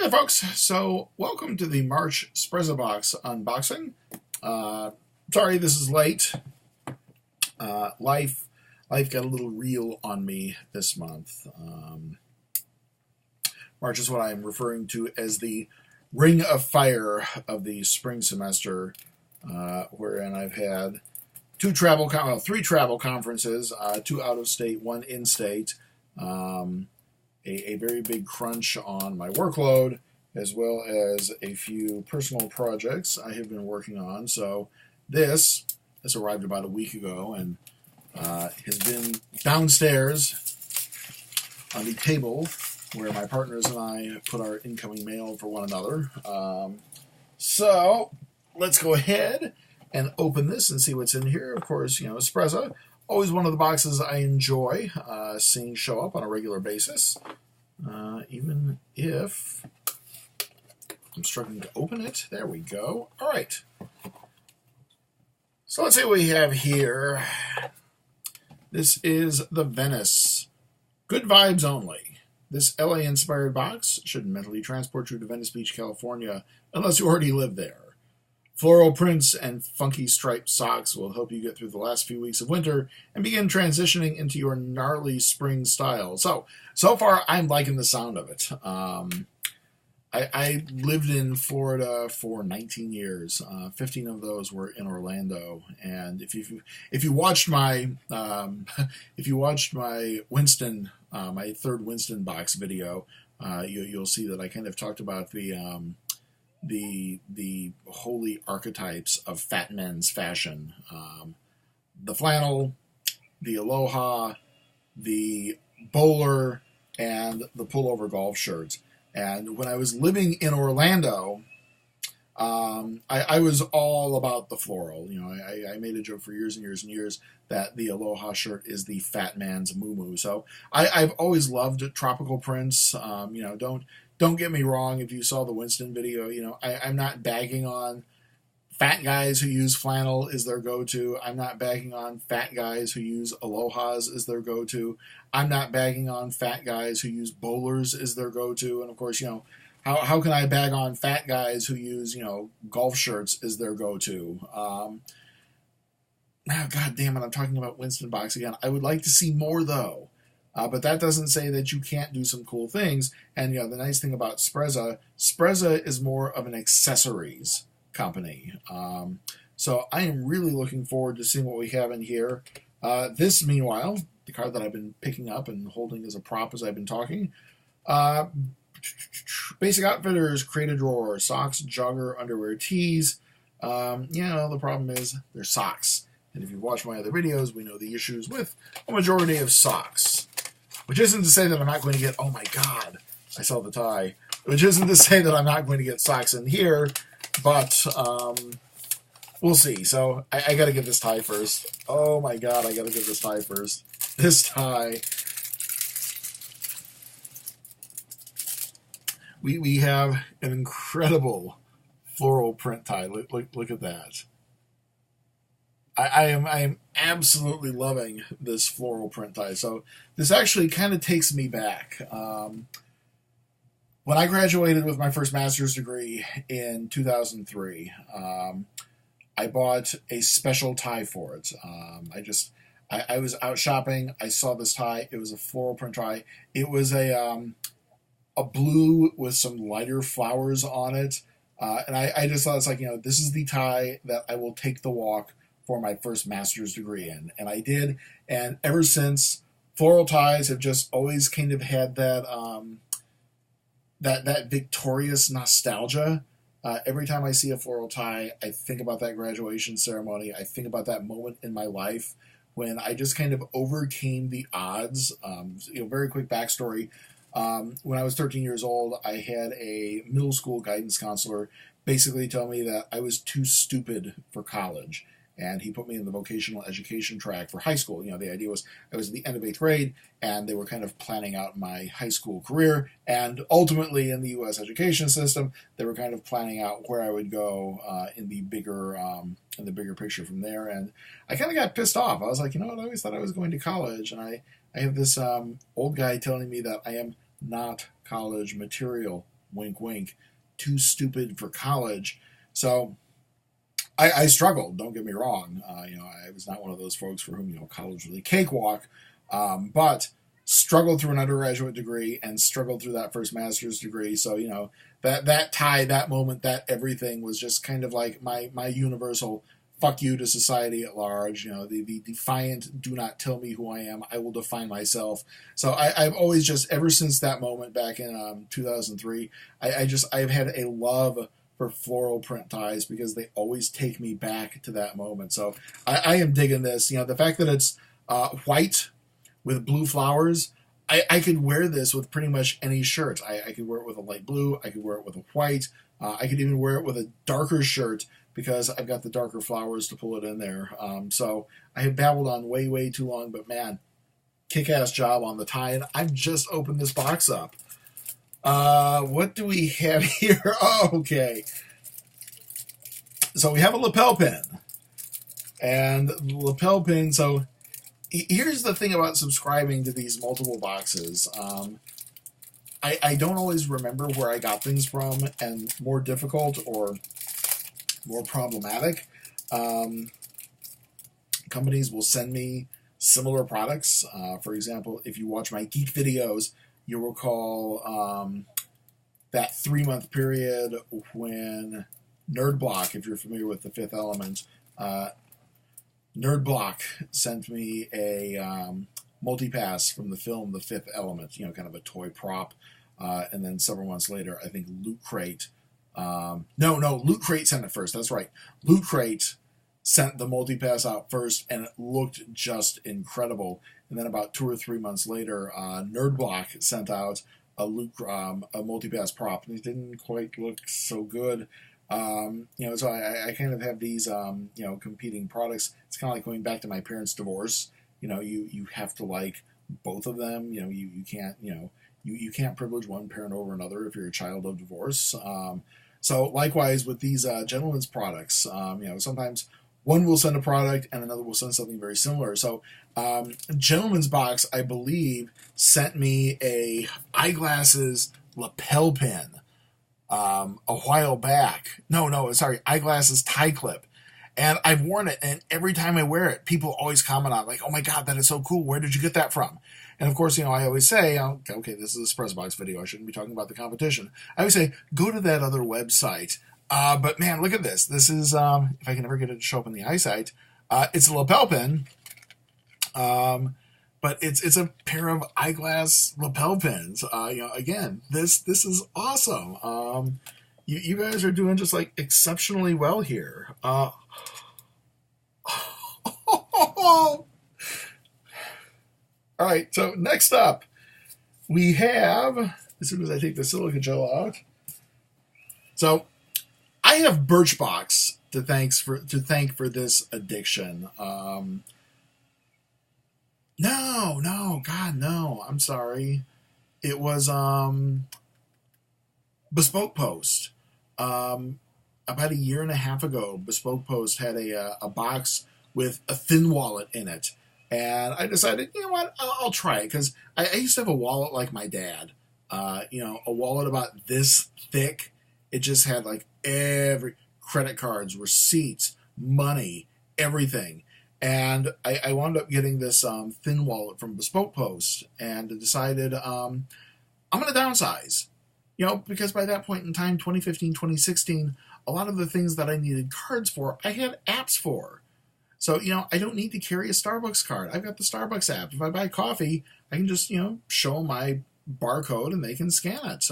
Hi folks, so welcome to the March Sprezzabox unboxing. Sorry this is late. Life got a little real on me this month. March is what I'm referring to as the ring of fire of the spring semester, wherein I've had three travel conferences, two out of state, one in state. A very big crunch on my workload, as well as a few personal projects I have been working on. So this arrived about a week ago and has been downstairs on the table where my partners and I put our incoming mail for one another. So let's go ahead and open this and see what's in here. Of course, you know, Sprezza, always one of the boxes I enjoy seeing show up on a regular basis, even if I'm struggling to open it. There we go. All right. So let's see what we have here. This is the Venice. Good vibes only. This LA-inspired box should mentally transport you to Venice Beach, California, unless you already live there. Floral prints and funky striped socks will help you get through the last few weeks of winter and begin transitioning into your gnarly spring style. So far, I'm liking the sound of it. I lived in Florida for 19 years. 15 of those were in Orlando. And if you watched my Winston, my third Winston box video, you'll see that I kind of talked about the holy archetypes of fat men's fashion. The flannel, the aloha, the bowler, and the pullover golf shirts. And when I was living in Orlando, I was all about the floral. You know, I made a joke for years and years and years that the aloha shirt is the fat man's muumuu. So I've always loved tropical prints. You know, don't get me wrong. If you saw the Winston video, you know, I'm not bagging on fat guys who use flannel as their go-to. I'm not bagging on fat guys who use alohas as their go-to. I'm not bagging on fat guys who use bowlers as their go-to. And of course, you know, how can I bag on fat guys who use, you know, golf shirts as their go-to? God damn it, I'm talking about Winston box again. I would like to see more though. But that doesn't say that you can't do some cool things. And you know, the nice thing about Sprezza is more of an accessories company. So I am really looking forward to seeing what we have in here. This, meanwhile, the card that I've been picking up and holding as a prop as I've been talking. Basic Outfitters, Create a Drawer, socks, jogger, underwear, tees. You know, the problem is they're socks. And if you've watched my other videos, we know the issues with a majority of socks. Which isn't to say that I'm not going to get, oh my god, I saw the tie. Which isn't to say that I'm not going to get socks in here, but we'll see. So I got to get this tie first. Oh my god, I got to get this tie first. This tie. We have an incredible floral print tie. Look at that. I am absolutely loving this floral print tie. So this actually kind of takes me back. When I graduated with my first master's degree in 2003, I bought a special tie for it. I was out shopping. I saw this tie. It was a floral print tie. It was a blue with some lighter flowers on it. And I just thought, it's like, you know, this is the tie that I will take the walk for my first master's degree in. And I did. And ever since, floral ties have just always kind of had that that victorious nostalgia. Every time I see a floral tie, I think about that graduation ceremony. I think about that moment in my life when I just kind of overcame the odds. You know, very quick backstory. When I was 13 years old, I had a middle school guidance counselor basically tell me that I was too stupid for college. And he put me in the vocational education track for high school. You know, the idea was I was at the end of 8th grade, and they were kind of planning out my high school career. And ultimately, in the U.S. education system, they were kind of planning out where I would go in the bigger picture from there. And I kind of got pissed off. I was like, you know what? I always thought I was going to college, and I have this old guy telling me that I am not college material wink, wink, too stupid for college. So I struggled. Don't get me wrong. I was not one of those folks for whom college was a cakewalk, but struggled through an undergraduate degree and struggled through that first master's degree. So that tie, that moment, that everything was just kind of like my universal fuck you to society at large. The defiant, do not tell me who I am, I will define myself. So I've always just, ever since that moment back in 2003, I've had a love for floral print ties because they always take me back to that moment. So I am digging this. The fact that it's white with blue flowers, I could wear this with pretty much any shirt. I could wear it with a light blue. I could wear it with a white. I could even wear it with a darker shirt because I've got the darker flowers to pull it in there. So I have babbled on way, way too long, but man, kick-ass job on the tie. And I've just opened this box up. What do we have here? Oh, okay. So we have a lapel pin. And the lapel pin, so here's the thing about subscribing to these multiple boxes. I don't always remember where I got things from, and more difficult or more problematic, companies will send me similar products. For example, if you watch my geek videos, you'll recall that 3-month period when Nerd Block, if you're familiar with The Fifth Element, Nerd Block sent me a multi-pass from the film The Fifth Element, kind of a toy prop. And then several months later, I think Loot Crate. Loot Crate sent it first. That's right. Loot Crate sent the multi-pass out first, and it looked just incredible. And then about 2 or 3 months later, Nerd Block sent out a multi-pass prop, and it didn't quite look so good. So I kind of have these, competing products. It's kind of like going back to my parents' divorce. You have to like both of them. You can't, you can't privilege one parent over another if you're a child of divorce. So likewise with these gentlemen's products, sometimes one will send a product and another will send something very similar. So Gentleman's Box, I believe, sent me a eyeglasses lapel pin a while back. Sorry, eyeglasses tie clip. And I've worn it, and every time I wear it, people always comment on, like, oh my God, that is so cool. Where did you get that from? And of course, I always say, okay, this is a Sprezzabox video. I shouldn't be talking about the competition. I always say, go to that other website. But man, look at this. This is, if I can ever get it to show up in the eyesight, it's a lapel pin. But it's a pair of eyeglass lapel pins. Again, this is awesome. You guys are doing just like exceptionally well here. All right, so next up, we have, as soon as I take the silica gel out, so I have Birchbox to thank for this addiction. No, I'm sorry. It was Bespoke Post. About a year and a half ago, Bespoke Post had a box with a thin wallet in it. And I decided, you know what, I'll try it. Because I used to have a wallet like my dad. A wallet about this thick. It just had like every credit cards, receipts, money, everything. And I wound up getting this thin wallet from Bespoke Post and decided I'm going to downsize. Because by that point in time, 2015, 2016, a lot of the things that I needed cards for, I had apps for. So, I don't need to carry a Starbucks card. I've got the Starbucks app. If I buy coffee, I can just, show my barcode and they can scan it.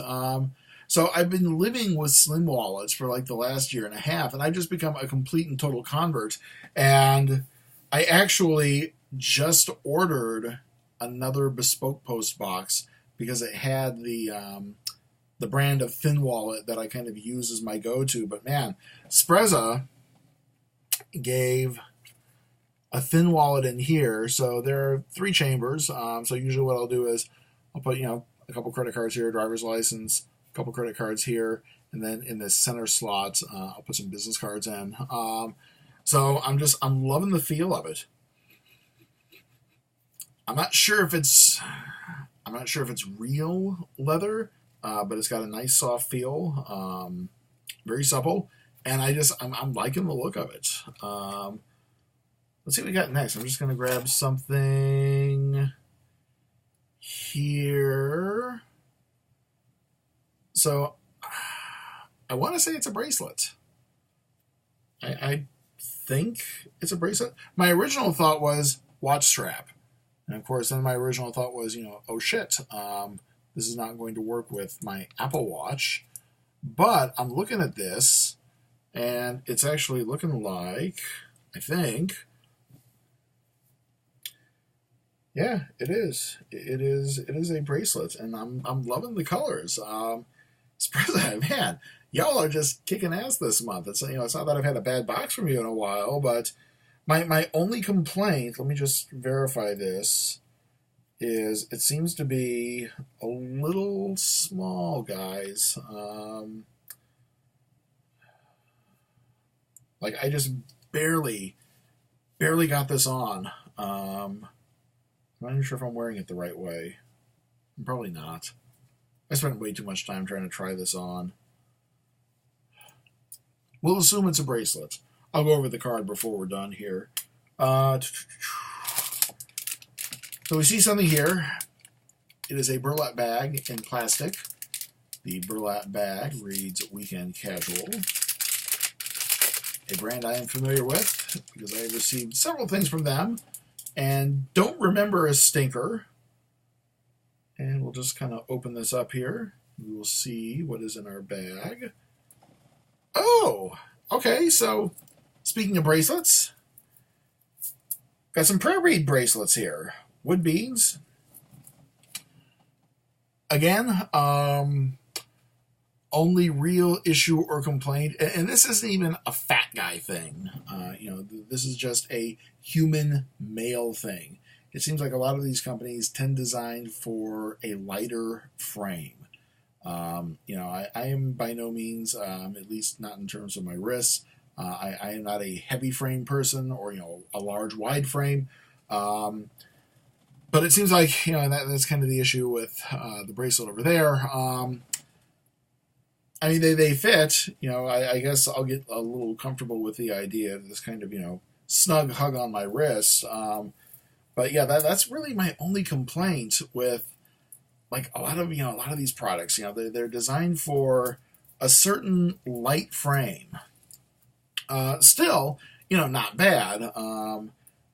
So I've been living with slim wallets for like the last year and a half, and I've just become a complete and total convert. And I actually just ordered another Bespoke Post box because it had the brand of thin wallet that I kind of use as my go-to. But man, Sprezza gave a thin wallet in here. So there are 3 chambers. So usually what I'll do is I'll put, a couple credit cards here, driver's license, a couple credit cards here, and then in this center slot, I'll put some business cards in. So I'm loving the feel of it. I'm not sure if it's real leather. but it's got a nice soft feel, very supple, and I'm liking the look of it. Let's see what we got next. I'm just going to grab something here. So I want to say it's a bracelet. I think it's a bracelet. My original thought was watch strap. And of course, then my original thought was, oh shit, this is not going to work with my Apple Watch. But I'm looking at this, and it's actually looking like, I think, yeah, it is. It is a bracelet, and I'm loving the colors. Sprezza, man, y'all are just kicking ass this month. It's it's not that I've had a bad box from you in a while, but my only complaint, let me just verify this, is it seems to be a little small, guys. Like I just barely got this on. I'm not even sure if I'm wearing it the right way. I'm probably not. I spent way too much time trying to try this on. We'll assume it's a bracelet. I'll go over the card before we're done here. So we see something here. It is a burlap bag in plastic. The burlap bag reads Weekend Casual, a brand I am familiar with because I have received several things from them and don't remember a stinker. And we'll just kind of open this up here. We will see what is in our bag. Oh, okay. So speaking of bracelets, got some prayer bead bracelets here. Wood beads. Again, only real issue or complaint, and this isn't even a fat guy thing. This is just a human male thing. It seems like a lot of these companies tend designed for a lighter frame. I am by no means, at least not in terms of my wrists, I am not a heavy frame person or, a large wide frame. But it seems like, that's kind of the issue with the bracelet over there. They fit, I guess I'll get a little comfortable with the idea of this kind of, snug hug on my wrist. But yeah, that's really my only complaint with like a lot of these products. They're designed for a certain light frame. Still, not bad.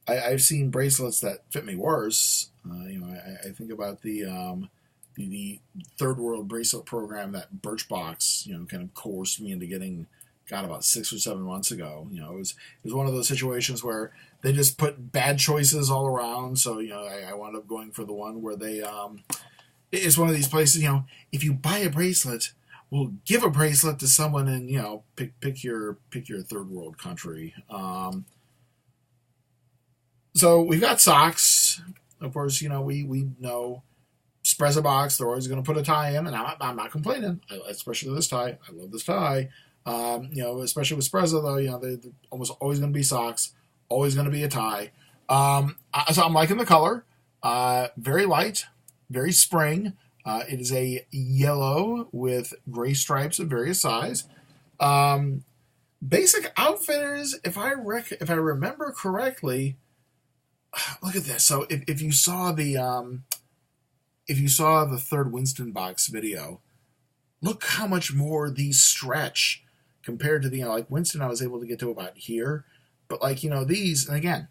I've seen bracelets that fit me worse. I think about the third world bracelet program that Birchbox, kind of coerced me into getting. God, about 6 or 7 months ago. It was one of those situations where they just put bad choices all around. So I wound up going for the one where they. It's one of these places. If you buy a bracelet, we'll give a bracelet to someone in pick your third world country. So we've got socks. Of course, we know Sprezzabox. They're always going to put a tie in, and I'm not complaining. Especially this tie. I love this tie. Especially with Sprezza, though, they're almost always going to be socks, always going to be a tie. So I'm liking the color. Very light, very spring. It is a yellow with gray stripes of various size. Basic Outfitters, if I remember correctly, look at this. So if you saw the third Winston box video, look how much more these stretch compared to the, like Winston, I was able to get to about here. But these, and again,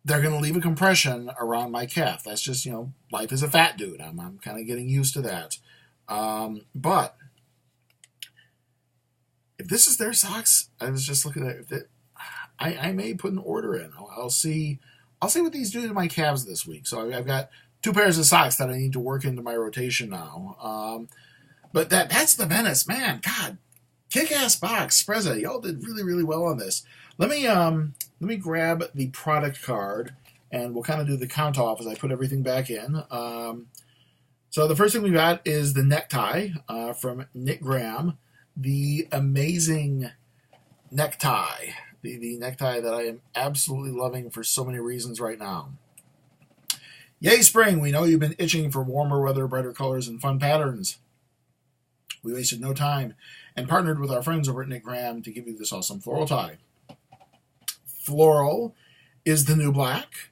they're going to leave a compression around my calf. That's just, life as a fat dude. I'm kind of getting used to that. But if this is their socks, I was just looking at it. I may put an order in. I'll see what these do to my calves this week. So I've got 2 pairs of socks that I need to work into my rotation now. But that's the Venice, man. God, kick-ass box. Sprezza, y'all did really, really well on this. Let me grab the product card, and we'll kind of do the count off as I put everything back in. So the first thing we got is the necktie from Nick Graham, the amazing necktie, the necktie that I am absolutely loving for so many reasons right now. Yay, spring! We know you've been itching for warmer weather, brighter colors, and fun patterns. We wasted no time and partnered with our friends over at Nick Graham to give you this awesome floral tie. Floral is the new black.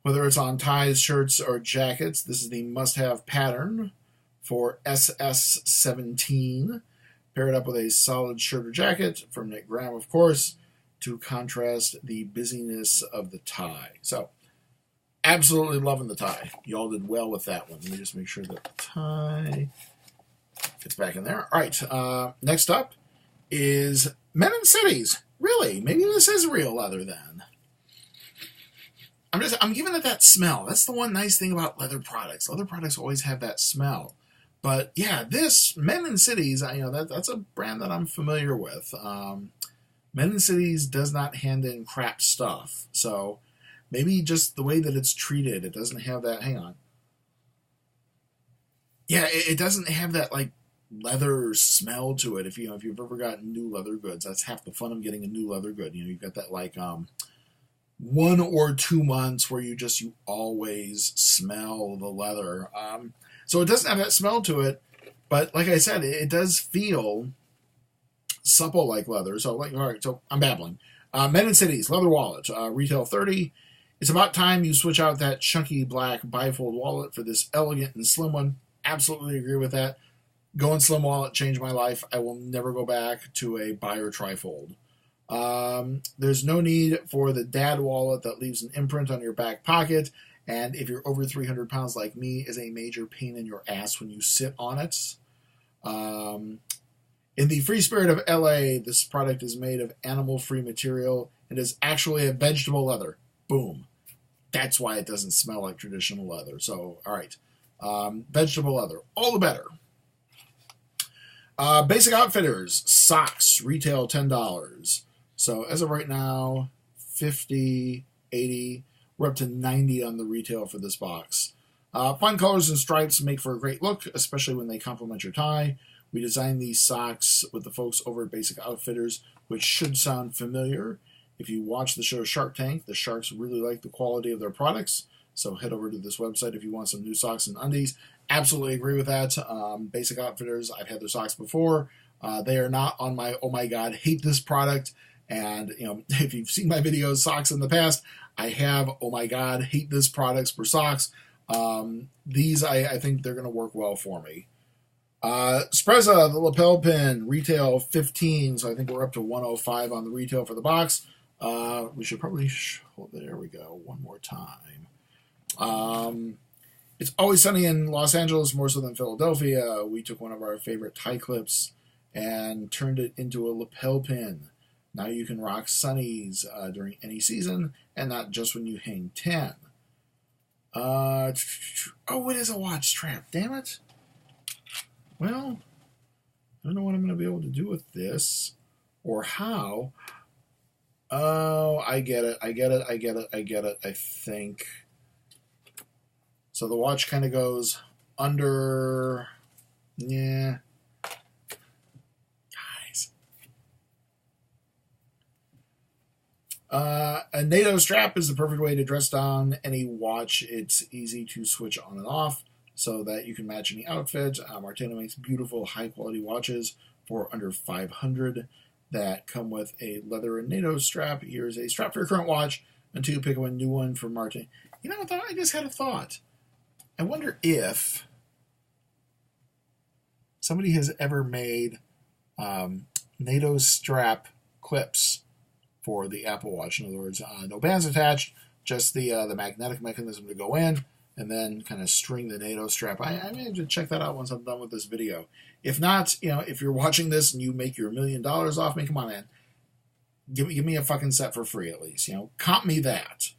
Whether it's on ties, shirts, or jackets, this is the must-have pattern for SS17. Pair it up with a solid shirt or jacket from Nick Graham, of course, to contrast the busyness of the tie. So, absolutely loving the tie. Y'all did well with that one. Let me just make sure that the tie gets back in there. All right, next up is Men in Cities. Really? Maybe this is real leather then. I'm giving it that smell. That's the one nice thing about leather products. Leather products always have that smell. But yeah, this Men in Cities, that's a brand that I'm familiar with. Men in Cities does not hand in crap stuff. So maybe just the way that it's treated, it doesn't have that. Hang on. Yeah, it doesn't have that like leather smell to it. If you've ever gotten new leather goods, that's half the fun of getting a new leather good. You've got that like 1 or 2 months where you always smell the leather. So it doesn't have that smell to it, but like I said, it does feel supple like leather. So all right, so I'm babbling. Men in Cities leather wallet, retail $30. It's about time you switch out that chunky black bifold wallet for this elegant and slim one. Absolutely agree with that. Going slim wallet changed my life. I will never go back to a bi or trifold. There's no need for the dad wallet that leaves an imprint on your back pocket, and if you're over 300 pounds like me, is a major pain in your ass when you sit on it. In the free spirit of LA, this product is made of animal-free material and is actually a vegetable leather. Boom. That's why it doesn't smell like traditional leather. So, all right. Vegetable leather. All the better. Basic Outfitters. Socks. Retail $10. So as of right now, 50, 80, we're up to 90 on the retail for this box. Fun colors and stripes make for a great look, especially when they complement your tie. We designed these socks with the folks over at Basic Outfitters, which should sound familiar. If you watch the show Shark Tank, the sharks really like the quality of their products. So head over to this website if you want some new socks and undies. Absolutely agree with that. Basic Outfitters, I've had their socks before. They are not on my, oh my God, hate this product. And, if you've seen my videos, socks in the past, I have, oh my God, hate this products for socks. These, I think they're going to work well for me. Sprezza, the lapel pin, retail 15. So I think we're up to 105 on the retail for the box. We should probably, there we go, one more time. It's always sunny in Los Angeles, more so than Philadelphia. We took one of our favorite tie clips and turned it into a lapel pin. Now you can rock sunnies during any season, and not just when you hang 10. Oh, it is a watch strap. Damn it. Well, I don't know what I'm going to be able to do with this, or how. Oh, I get it. I think. So the watch kind of goes under. Yeah. A NATO strap is the perfect way to dress down any watch. It's easy to switch on and off so that you can match any outfit. Martino makes beautiful, high-quality watches for under $500 that come with a leather and NATO strap. Here's a strap for your current watch until you pick up a new one from Martino. You know what, though? I just had a thought. I wonder if somebody has ever made NATO strap clips for the Apple Watch. In other words, no bands attached, just the magnetic mechanism to go in, and then kind of string the NATO strap. I may have to check that out once I'm done with this video. If not, if you're watching this and you make your $1 million off me, come on, man. Give me a fucking set for free at least. Comp me that.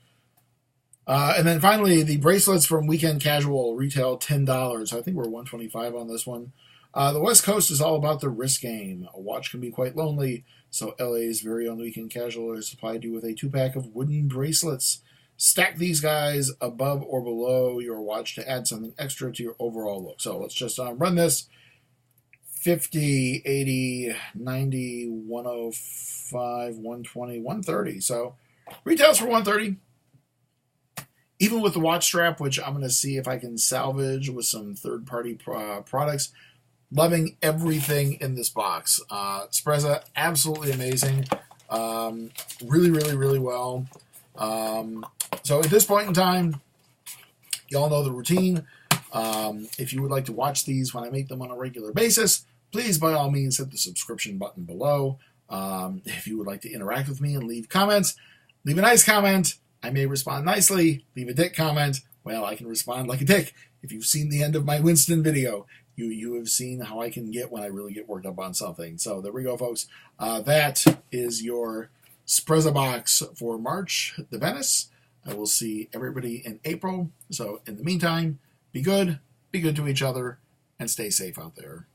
And then finally, the bracelets from Weekend Casual retail $10. I think we're $125 on this one. The West Coast is all about the wrist game. A watch can be quite lonely, so LA's very own Weekend Casual has supplied you with a 2-pack of wooden bracelets. Stack these guys above or below your watch to add something extra to your overall look. So let's just run this. 50, 80, 90, 105, 120, 130. So retails for 130. Even with the watch strap, which I'm going to see if I can salvage with some third-party products. loving everything in this box. Sprezza, absolutely amazing. Really, really, really well. So at this point in time, y'all know the routine. If you would like to watch these when I make them on a regular basis, please, by all means, hit the subscription button below. If you would like to interact with me and leave comments, leave a nice comment. I may respond nicely. Leave a dick comment. Well, I can respond like a dick. If you've seen the end of my Winston video, you have seen how I can get when I really get worked up on something. So there we go, folks. That is your Sprezzabox for March, the Venice. I will see everybody in April. So in the meantime, be good to each other, and stay safe out there.